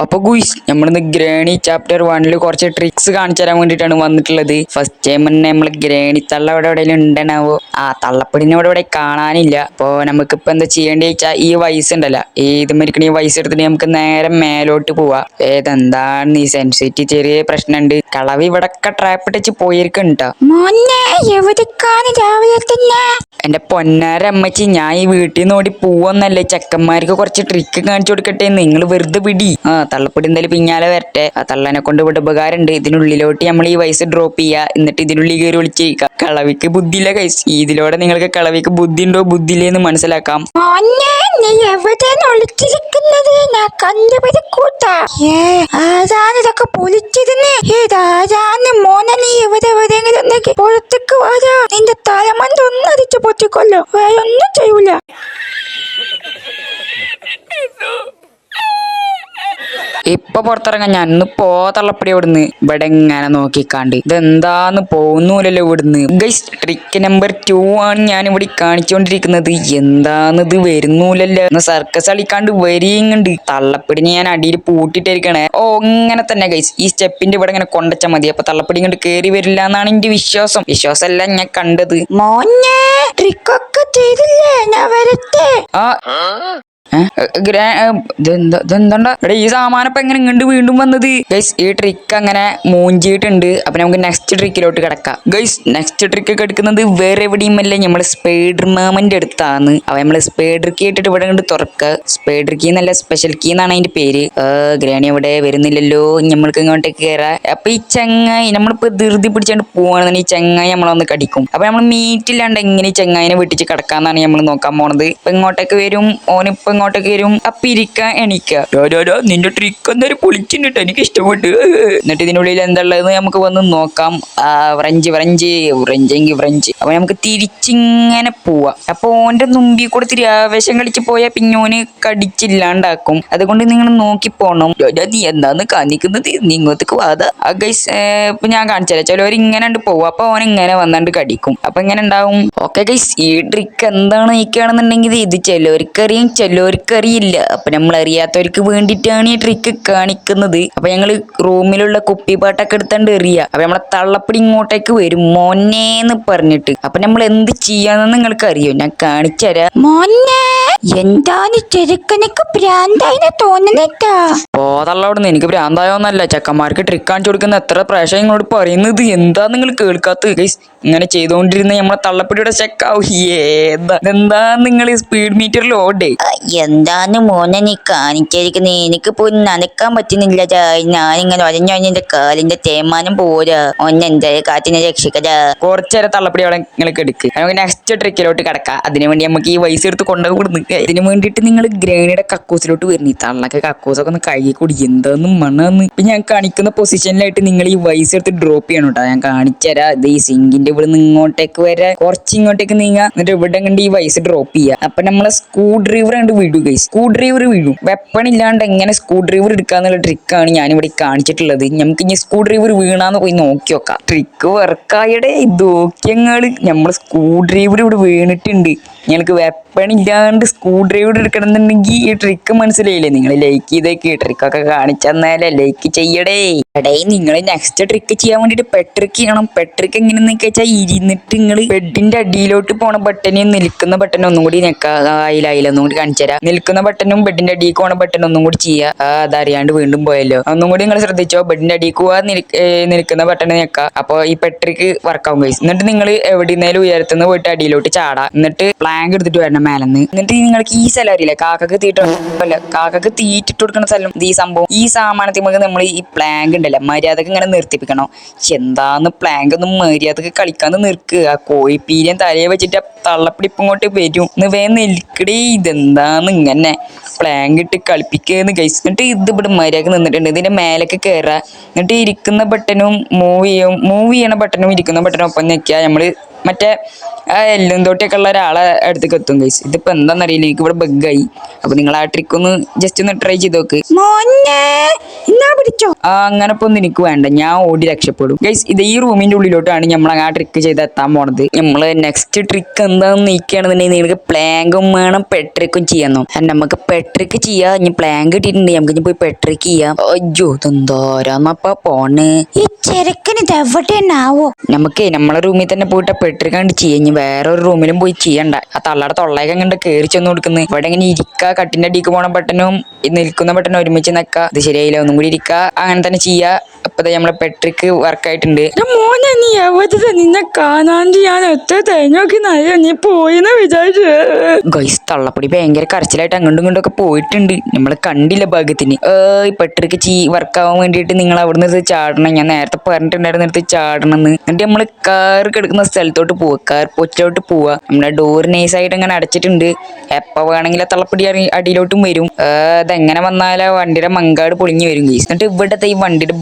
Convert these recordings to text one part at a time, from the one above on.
അപ്പൊ ഗുയ്സ് നമ്മളിന്ന് ഗ്രാണി ചാപ്റ്റർ 1 കുറച്ച് ട്രിക്സ് കാണിച്ചു തരാൻ വേണ്ടിയിട്ടാണ് വന്നിട്ടുള്ളത്. ഫസ്റ്റ് ടൈം തന്നെ നമ്മൾ ഗ്രാണി തള്ള ഇവിടെ എവിടെയെങ്കിലും ഉണ്ടെന്നാവോ? തള്ളപ്പടിനെ ഇവിടെ കാണാനില്ല. അപ്പൊ നമുക്കിപ്പോ എന്താ ചെയ്യേണ്ടി വെച്ചാൽ ഈ വയസ്സ് ഉണ്ടല്ലോ, ഇത് മരിക്കണ ഈ വയസ്സ് എടുത്തിട്ട് നമുക്ക് നേരെ മേലോട്ട് പോവാ. ഏതെന്താണ് ഈ സെൻസിറ്റി ചെറിയ പ്രശ്നമുണ്ട്. കളവ് ഇവിടൊക്കെ ട്രാപ്പ് ഇട്ടിച്ച് പോയിരിക്കണ്ടാ. എന്റെ പൊന്നാര അമ്മച്ചി, ഞാൻ ഈ വീട്ടിൽ നിന്ന് ഓടി പോവന്നല്ലേ, ചെക്കന്മാർക്ക് കുറച്ച് ട്രിക്ക് കാണിച്ചു കൊടുക്കട്ടെ. നിങ്ങൾ വെറുതെ പിടി. തള്ളപ്പൊടി എന്തായാലും പിന്നാലെ വരട്ടെ. ആ തള്ളനെ കൊണ്ട് ഇവിടെ ഉപകാരമുണ്ട്. ഇതിനുള്ളിലോട്ട് നമ്മൾ ഈ വയസ്സ് ഡ്രോപ്പ് ചെയ്യുക, എന്നിട്ട് ഇതിനുള്ളിൽ കയറി വിളിച്ചിരിക്കുക. കളവിക്ക് ബുദ്ധിയില്ല കൈസ്. ഇതിലൂടെ നിങ്ങൾക്ക് കളവിക്ക് ബുദ്ധി ഉണ്ടോ ബുദ്ധിയില്ലേ എന്ന് മനസ്സിലാക്കാം. നിന്റെ തലമന്ത് ഒന്നടിച്ചു പൊട്ടിക്കൊല്ലോ, വേറെ ഒന്നും ചെയ്യൂല. ഇപ്പൊ പുറത്തിറങ്ങാൻ ഞാൻ ഇന്ന് തള്ളപ്പടി ഇവിടുന്ന്. ഇവിടെ ഇങ്ങനെ നോക്കിക്കാണ്ട് ഇതെന്താന്ന് പോകുന്നൂലല്ലോ ഇവിടുന്ന്. ഗൈസ്, ട്രിക്ക് നമ്പർ 2 ആണ് ഞാൻ ഇവിടെ കാണിച്ചുകൊണ്ടിരിക്കുന്നത്. എന്താന്ന് ഇത് വരുന്നൂലല്ലോ. സർക്കസ് കളിക്കാണ്ട് വരിയുണ്ട്. തള്ളപ്പിടിനെ ഞാൻ അടിയിൽ പൂട്ടിട്ടിരിക്കണേ. ഇങ്ങനെ തന്നെ ഗൈസ്. ഈ സ്റ്റെപ്പിന്റെ ഇവിടെ ഇങ്ങനെ കൊണ്ടച്ചാ മതി. അപ്പൊ തള്ളപ്പിടി ഇങ്ങോട്ട് കേറി വരില്ല എന്നാണ് എന്റെ വിശ്വാസമല്ല ഞാൻ കണ്ടത്. മോനെ ട്രിക്കൊക്കെ ചെയ്തില്ലേ, ഞാൻ വരട്ടെ. ഇതെന്താ ഈ സാമാനപ്പം എങ്ങനെ ഇങ്ങോട്ട് വീണ്ടും വന്നത്? ഗൈസ്, ഈ ട്രിക്ക് അങ്ങനെ മൂഞ്ചിയിട്ടുണ്ട്. അപ്പൊ നമുക്ക് നെക്സ്റ്റ് ട്രിക്കിലോട്ട് കിടക്കാം. ഗൈസ്, നെക്സ്റ്റ് ട്രിക്ക് ഒക്കെ എടുക്കുന്നത് വേറെ എവിടെയുമല്ല, നമ്മള് സ്പൈഡർ മാമന്റെ അടുത്താണ്. അപ്പൊ നമ്മള് സ്പൈഡർ കീ ഇട്ടിട്ട് ഇവിടെ കണ്ട് തുറക്കുക. സ്പൈഡർ കീ എന്നല്ല, സ്പെഷ്യൽ കീ എന്നാണ് അതിന്റെ പേര്. ഗ്രാണി ഇവിടെ വരുന്നില്ലല്ലോ. നമ്മൾക്ക് ഇങ്ങോട്ടേക്ക് കയറാം. അപ്പൊ ഈ ചങ്ങായി നമ്മളിപ്പോ ധൃതി പിടിച്ചാണ്ട് പോവാണെന്നുണ്ടെങ്കിൽ ഈ ചങ്ങായി നമ്മളൊന്ന് കടിക്കും. അപ്പൊ നമ്മൾ മീറ്റില്ലാണ്ട് എങ്ങനെ ഈ ചങ്ങായിനെ വെട്ടിച്ച് കിടക്കാന്നാണ് നമ്മൾ നോക്കാൻ പോണത്. ഇപ്പൊ ഇങ്ങോട്ടേക്ക് വരും, ഓനിപ്പോ ഇങ്ങോട്ടേക്ക് വരും. അപ്പൊ ഇരിക്കാൻ എണീക്ക. നിന്റെ ട്രിക്ക് എന്തായാലും പൊളിച്ചിട്ട് എനിക്ക് ഇഷ്ടപ്പെട്ടു. എന്നിട്ട് ഇതിനുള്ളിൽ എന്താ ഉള്ളതെന്ന് നമുക്ക് വന്ന് നോക്കാം. ഫ്രഞ്ച്. അപ്പൊ നമുക്ക് തിരിച്ചിങ്ങനെ പോവാം. അപ്പൊ ഓന്റെ മുമ്പിൽ കൂടെ തിരി ആവേശം കളിച്ച് പോയാൽ പിന്നെ ഓന് കടിച്ചില്ലാണ്ടാക്കും. അതുകൊണ്ട് നിങ്ങൾ നോക്കി പോണം. നീ എന്താന്ന് കാണിക്കുന്നത്? നീ ഇങ്ങോട്ടേക്ക് വാതാ. ഗൈസ്, ഇപ്പൊ ഞാൻ കാണിച്ചാലേ ചിലവർ ഇങ്ങനെ പോവും. അപ്പൊ ഓൻ ഇങ്ങനെ വന്നാണ്ട് കടിക്കും. അപ്പൊ ഇങ്ങനെ ഉണ്ടാവും. ഓക്കെ ഗൈസ്, ഈ ട്രിക്ക് എന്താണ് നോക്കുകയാണെന്നുണ്ടെങ്കിൽ ഇത് ചിലവർക്കറിയും ചിലവർക്കറിയില്ല. അപ്പൊ നമ്മൾ അറിയാത്തവർക്ക് വേണ്ടിയിട്ടാണ് ഈ ട്രിക്ക് കാണിക്കുന്നത്. അപ്പൊ ഞങ്ങള് റൂമിലുള്ള കുപ്പിപ്പാട്ടൊക്കെ എടുത്താണ്ട് എറിയ. അപ്പൊ നമ്മളെ തള്ളപ്പടി ഇങ്ങോട്ടേക്ക് വരും, മോന്നേന്ന് പറഞ്ഞിട്ട്. അപ്പൊ നമ്മൾ എന്ത് ചെയ്യാന്ന് നിങ്ങൾക്ക് അറിയോ? ഞാൻ കാണിച്ചു തരാം. മോനെ, എന്താണ് ചെറുക്കനക്ക് ഭ്രാന്തായിന്ന് തോന്നുന്നേട്ടാ. പോതള്ളവിടുന്ന്. എനിക്ക് ഭ്രാന്തായോന്നല്ല, ചെക്കന്മാർക്ക് ട്രിക്ക് കാണിച്ചു കൊടുക്കുന്ന എത്ര പ്രാവശ്യം നിങ്ങളോട് പറയുന്നത്. എന്താ നിങ്ങൾ കേൾക്കാത്തത്? ഗൈസ്, ഇങ്ങനെ ചെയ്തുകൊണ്ടിരുന്ന നമ്മളെ തള്ളപ്പടിയുടെ ചെക്കാവും. എന്താ നിങ്ങൾ സ്പീഡ് മീറ്ററിൽ ഓടേ? എന്താണ് മോനെ നീ കാണിച്ചിരിക്കുന്നത്? എനിക്ക് പോയി നടക്കാൻ പറ്റുന്നില്ല. ഞാനിങ്ങനെ ഒരഞ്ഞൊഞ്ഞിന്റെ കാലിന്റെ തേമാനം പോരാ. ഒന്നെന്തായാലും കാറ്റിനെ രക്ഷിക്കതാ. കുറച്ചേരം തള്ളപ്പടി അവിടെ നിങ്ങൾക്ക് എടുക്ക്. നമുക്ക് നെക്സ്റ്റ് ട്രിക്കിലോട്ട് കിടക്കാം. അതിനു വേണ്ടി നമുക്ക് ഈ വയസ്സ് എടുത്ത് കൊണ്ടുപോകുന്നു. ഇതിനു വേണ്ടിയിട്ട് നിങ്ങൾ ഗ്രാണിയുടെ കക്കൂസിലോട്ട് വരുന്നു. തള്ളക്ക് കക്കൂസൊക്കെ ഒന്ന് കഴുകി കൂടി. എന്താന്ന് മണ്ണാന്ന്. ഇപ്പൊ ഞാൻ കാണിക്കുന്ന പൊസിഷനിലായിട്ട് നിങ്ങൾ ഈ വയസ്സ് എടുത്ത് ഡ്രോപ്പ് ചെയ്യണം കേട്ടോ. ഞാൻ കാണിച്ചുതരാം. ഇത് ഈ സിങ്കിന്റെ ഇവിടെ നിന്ന് ഇങ്ങോട്ടേക്ക് വരെ കുറച്ച് ഇങ്ങോട്ടേക്ക് നീങ്ങാ. എന്നിട്ട് ഇവിടെ കണ്ട് ഈ വയസ്സ് ഡ്രോപ്പ് ചെയ്യുക. അപ്പൊ നമ്മളെ സ്ക്രൂ ഡ്രൈവർ കണ്ട് വീഴും. സ്ക്രൂ ഡ്രൈവർ വീഴും. വെപ്പൺ ഇല്ലാണ്ട് എങ്ങനെ സ്ക്രൂ ഡ്രൈവർ എടുക്കാന്നുള്ള ട്രിക്കാണ് ഞാനിവിടെ കാണിച്ചിട്ടുള്ളത്. നമുക്ക് ഇനി സ്ക്രൂ ഡ്രൈവർ വീണാന്ന് പോയി നോക്കി നോക്കാം. ട്രിക്ക് വർക്കായടെ. ഇതൊക്കെങ്ങള് നമ്മളെ സ്ക്രൂ ഡ്രൈവർ ഇവിടെ വീണിട്ടുണ്ട്. ഞങ്ങൾക്ക് വെപ്പൺ ഇല്ലാണ്ട് സ്ക്രൂ ഡ്രൈവർ എടുക്കണം എന്നുണ്ടെങ്കിൽ ഈ ട്രിക്ക് മനസ്സിലായില്ലേ? നിങ്ങൾ ലൈക്ക് ചെയ്തേക്ക്. ട്രിക്കൊക്കെ കാണിച്ചു തന്നാലേ ലൈക്ക് ചെയ്യടേ. നിങ്ങൾ നെക്സ്റ്റ് ട്രിക്ക് ചെയ്യാൻ വേണ്ടിട്ട് പെട്രിക്ക് ചെയ്യണം. പെട്രിക്ക് എങ്ങനെയെന്ന് വെച്ചാൽ ഇരുന്നിട്ട് നിങ്ങൾ ബെഡിന്റെ അടിയിലോട്ട് പോണ ബട്ടനും നിൽക്കുന്ന ബട്ടനും ഒന്നും കൂടി ഒന്നും കൂടി കാണിച്ചു തരാം. നിൽക്കുന്ന ബട്ടനും ബെഡിന്റെ അടിയിൽ പോണ ബട്ടനും ഒന്നും കൂടി ചെയ്യുക. അതറിയാണ്ട് വീണ്ടും പോയല്ലോ. ഒന്നും കൂടി നിങ്ങൾ ശ്രദ്ധിച്ചോ. ബെഡിന്റെ അടിയിൽ പോവാ, നിൽക്കുന്ന ബട്ടൺ നിൽക്കുക. അപ്പൊ ഈ പെട്രിക്ക് വർക്കാവും ഗൈസ്. എന്നിട്ട് നിങ്ങൾ എവിടെന്നേലും ഉയരത്തുനിന്ന് പോയിട്ട് അടിയിലോട്ട് ചാടാ. എന്നിട്ട് പ്ലാങ്ക് എടുത്തിട്ട് വരണം മേലെന്ന്. എന്നിട്ട് നിങ്ങൾക്ക് ഈ സ്ഥലം അറിയില്ല, കാക്കക്ക് തീറ്റിട്ട് കൊടുക്കുന്ന സ്ഥലം. ഈ സംഭവം ഈ സാമാനത്തിൽ നമ്മൾ ഈ പ്ലാങ്ക് ഉണ്ടല്ലോ മര്യാദക്ക് ഇങ്ങനെ നിർത്തിപ്പിക്കണം. എന്താന്ന് പ്ലാങ്ക് ഒന്നും മര്യാദക്ക് കളിക്കാന്ന് നിൽക്കുക. ആ കോഴിപ്പീരിയം തലയെ വെച്ചിട്ട് തള്ളപ്പിടിപ്പ് ഇങ്ങോട്ട് വരും. വേഗം നിൽക്കടേ. ഇതെന്താന്ന് ഇങ്ങനെ പ്ലാങ്ക് ഇട്ട് കളിപ്പിക്കുന്നു ഗൈസ്. എന്നിട്ട് ഇത് ഇവിടെ മര്യാദക്ക് നിന്നിട്ടുണ്ട്. ഇതിന്റെ മേലേക്ക് കയറുക. എന്നിട്ട് ഇരിക്കുന്ന ബട്ടനും മൂവ് ചെയ്യണ ബട്ടനും ഇരിക്കുന്ന ബട്ടനും ഒപ്പം നിൽക്കുക. നമ്മള് മറ്റേ ആ എല്ലും തൊട്ടിയൊക്കെ ഉള്ള ഒരാളെ അടുത്തേക്ക് എത്തും ഗൈസ്. ഇതിപ്പോ എന്താണെന്നറിയില്ല, എനിക്ക് ഇവിടെ ബഗ്ഗായി. അപ്പൊ നിങ്ങൾ ആ ട്രിക്ക് ഒന്ന് ജസ്റ്റ് ഒന്ന് ട്രൈ ചെയ്ത് നോക്ക്. പിടിച്ചോ. അങ്ങനെ ഇപ്പൊ ഒന്നും എനിക്ക് വേണ്ട, ഞാൻ ഓടി രക്ഷപ്പെടും ഗൈസ്. ഇത് ഈ റൂമിന്റെ ഉള്ളിലോട്ടാണ് നമ്മൾ ആ ട്രിക്ക് ചെയ്ത് എത്താൻ പോണത്. നമ്മള് നെക്സ്റ്റ് ട്രിക്ക് എന്താന്ന് നീക്കുകയാണെന്നുണ്ടെങ്കിൽ നിങ്ങൾക്ക് പ്ലാങ്കും വേണം പെട്രിക്കും ചെയ്യാന്നോ. നമുക്ക് പെട്രിക്ക് ചെയ്യാം. ഇനി പ്ലാങ്ക് ഇട്ടിട്ടുണ്ട്, നമുക്ക് ഇനി പോയി പെട്രിക്ക് ചെയ്യാം. അയ്യോ ഇതെന്തോരാന്നപ്പ പോണ് ഈ ചെറുക്കന് ഇത് എവിടെയാവോ? നമുക്ക് നമ്മളെ റൂമിൽ തന്നെ പോയിട്ട് പെട്രിക്കാണ്ട് ചെയ്യാം. ഇനി വേറെ ഒരു റൂമിലും പോയി ചെയ്യണ്ട. ആ തള്ളയുടെ തൊള്ളയൊക്കെ കണ്ട് കയറി ചെന്ന് കൊടുക്കുന്നത്. ഇവിടെ ഇങ്ങനെ ഇരിക്കുക, കട്ടിന്റെ അടിക്ക് പോണ ബട്ടനും നിൽക്കുന്ന ബട്ടനും ഒരുമിച്ച് നിൽക്കുക. ഇത് ശരിയായില്ല, ഒന്നും കൂടി ഇരിക്കുക. അങ്ങനെ തന്നെ ചെയ്യാ. അപ്പൊ നമ്മളെ പെട്രിക്ക് വർക്ക് ആയിട്ടുണ്ട്. മോനെ നീ എവിടെ നിന്നെ കാണാണ്ട് ഞാൻ ഒറ്റ തേങ്ങൊക്കെ നീ പോയിന്ന് വിചാരിച്ചു. ഗൈസ് തള്ളപ്പൊടി ഭയങ്കര കരച്ചിലായിട്ട് അങ്ങോട്ടും ഇങ്ങോട്ടും ഒക്കെ പോയിട്ടുണ്ട്. നമ്മള് കണ്ടില്ല ഭാഗ്യത്തിന്. ഈ പെട്രിക്ക് വർക്ക് ആവാൻ വേണ്ടിയിട്ട് നിങ്ങൾ അവിടെ നിന്ന് ചാടണം. ഞാൻ നേരത്തെ പറഞ്ഞിട്ടുണ്ടായിരുന്നു എടുത്ത് ചാടണം എന്ന്. എന്നിട്ട് നമ്മള് കാർ കിടക്കുന്ന സ്ഥലത്തോട്ട് പോവുക, കാർ പൊച്ചിലോട്ട് പോവുക. നമ്മുടെ ഡോർ നൈസായിട്ട് അങ്ങനെ അടച്ചിട്ടുണ്ട്. എപ്പോ വേണമെങ്കിലും തള്ളപ്പൊടി അടിയിലോട്ടും വരും. അതെങ്ങനെ വന്നാലും വണ്ടിയുടെ മങ്കാട് പൊളിഞ്ഞു വരും ഗൈസ്. എന്നിട്ട് ഇവിടത്തെ ഈ വണ്ടിയുടെ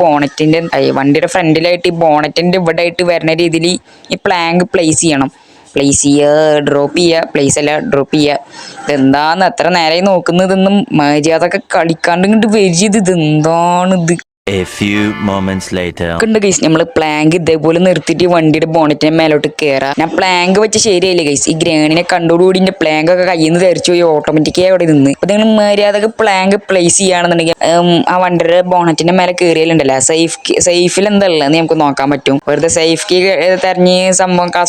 വണ്ടിയുടെ ഫ്രണ്ടിലായിട്ട് ഈ ബോണറ്റിന്റെ ഇവിടെ ആയിട്ട് വരുന്ന രീതിയിൽ ഈ പ്ലാങ്ക് പ്ലേസ് ചെയ്യണം. പ്ലേസ് ചെയ്യുക, ഡ്രോപ്പ് ചെയ്യുക, പ്ലേസ് അല്ല ഡ്രോപ്പ് ചെയ്യുക. ഇതെന്താന്ന് എത്ര നേരമായി നോക്കുന്നതൊന്നും മര്യാദൊക്കെ കളിക്കാണ്ട് ഇങ്ങോട്ട് വരിയത്. ഇതെന്താണിത്? A few moments later. Guys നമ്മള് പ്ലാങ്ക് ഇതേപോലെ നിർത്തിയിട്ട് വണ്ടിയുടെ ബോണറ്റിന്റെ മേലോട്ട് കയറാം. ഞാൻ പ്ലാങ്ക് വെച്ച് ശരിയായില്ലേ ഗൈസ്. ഈ ഗ്രേണിനെ കണ്ടോടുകൂടി പ്ലാങ്ക് ഒക്കെ കയ്യിൽ നിന്ന് തെറിച്ചു പോയി ഓട്ടോമാറ്റിക്കായി അവിടെ നിന്ന്. അപ്പൊ നിങ്ങൾ മര്യാദക്ക് പ്ലാങ്ക് പ്ലേസ് ചെയ്യുകയാണെന്നുണ്ടെങ്കിൽ ആ വണ്ടിയുടെ ബോണറ്റിന്റെ മേലെ കയറിയാലുണ്ടല്ലോ സേഫിൽ എന്താ ഉള്ളത് നമുക്ക് നോക്കാൻ പറ്റും. വെറുതെ സേഫ്റ്റി തെരഞ്ഞ്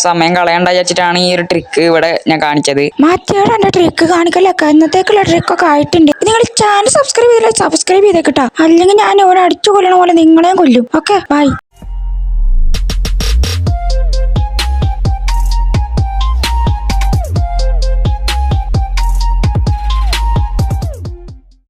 സമയം കളയണ്ട വെച്ചിട്ടാണ് ഈ ഒരു ട്രിക്ക് ഇവിടെ ഞാൻ കാണിച്ചത്. മാറ്റിയുടെ ട്രിക്ക് കാണിക്കലൊക്കെ ഇന്നത്തേക്കുള്ള ട്രിക്കൊക്കെ ആയിട്ടുണ്ട്. നിങ്ങൾ ചാനൽ സബ്സ്ക്രൈബ് ചെയ്തേക്കിട്ടാ, അല്ലെങ്കിൽ ഞാൻ ഇവിടെ അടിച്ചു കൊല്ലണ പോലെ നിങ്ങളെയും കൊല്ലും. Okay bye.